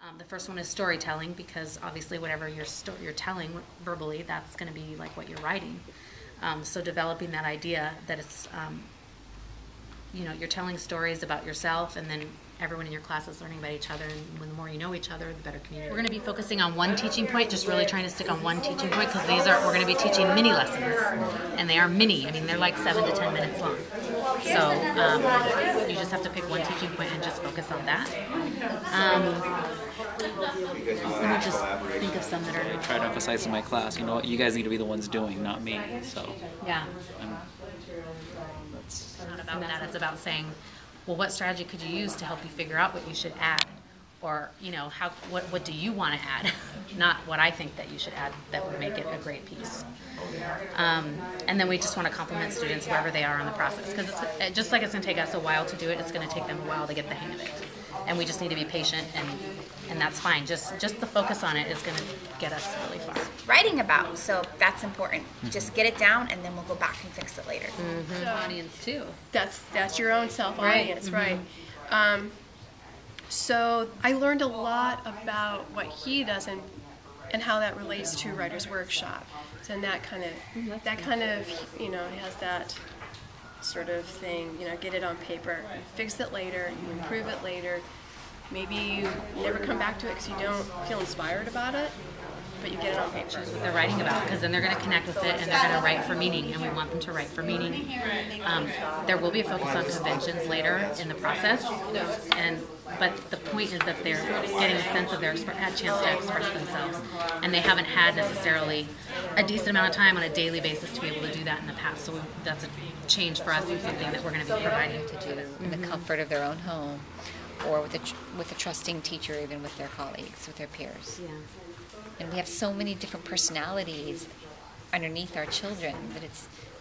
The first one is storytelling, because obviously whatever you're telling verbally, that's going to be like what you're writing. So developing that idea that it's, you're telling stories about yourself, and then everyone in your class is learning about each other, and when the more you know each other, the better community. We're going to be focusing on one teaching point, just really trying to stick on one teaching point, because we're going to be teaching mini lessons, and they are mini. I mean, they're like 7 to 10 minutes long. So you just have to pick one teaching point and just focus on that. Let me just think of some that are... I try to emphasize in my class, you guys need to be the ones doing, not me. So yeah. That's It's not about that. It's about saying, well, what strategy could you use to help you figure out what you should add? Or, what do you want to add? Not what I think that you should add that would make it a great piece. And then we just want to compliment students wherever they are in the process. Because just like it's going to take us a while to do it, it's going to take them a while to get the hang of it. And we just need to be patient, and that's fine. Just the focus on it is going to get us really far. Writing about, so that's important. Just get it down, and then we'll go back and fix it later. Mm-hmm. Audience too. That's your own self-audience, right? So I learned a lot about what he does and how that relates to Writer's Workshop. So and that kind of has that sort of thing. Get it on paper, you fix it later, you improve it later. Maybe you never come back to it because you don't feel inspired about it, but you get it on paper. That's what they're writing about, because then they're going to connect with it, and they're going to write for meaning, and we want them to write for meaning. There will be a focus on conventions later in the process, but the point is that they're getting a sense of had a chance to express themselves, and they haven't had necessarily a decent amount of time on a daily basis to be able to do that in the past. So that's a change for us and something that we're going to be providing to do in the comfort of their own home, or with a trusting teacher, even with their colleagues, with their peers. Yeah. And we have so many different personalities underneath our children that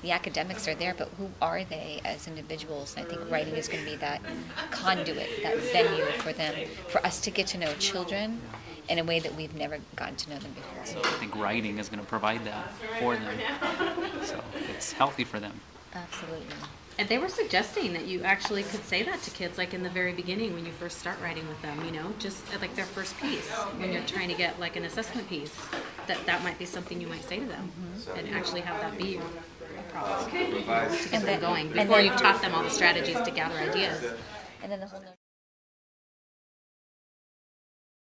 the academics are there, but who are they as individuals? And I think writing is going to be that conduit, that venue for them, for us to get to know children in a way that we've never gotten to know them before. So I think writing is going to provide that for them. So it's healthy for them. Absolutely. And they were suggesting that you actually could say that to kids, like in the very beginning when you first start writing with them, just like their first piece, when you're trying to get like an assessment piece, that might be something you might say to them, and actually have that be your problem to get them going before you've taught them all the strategies to gather ideas. And then the whole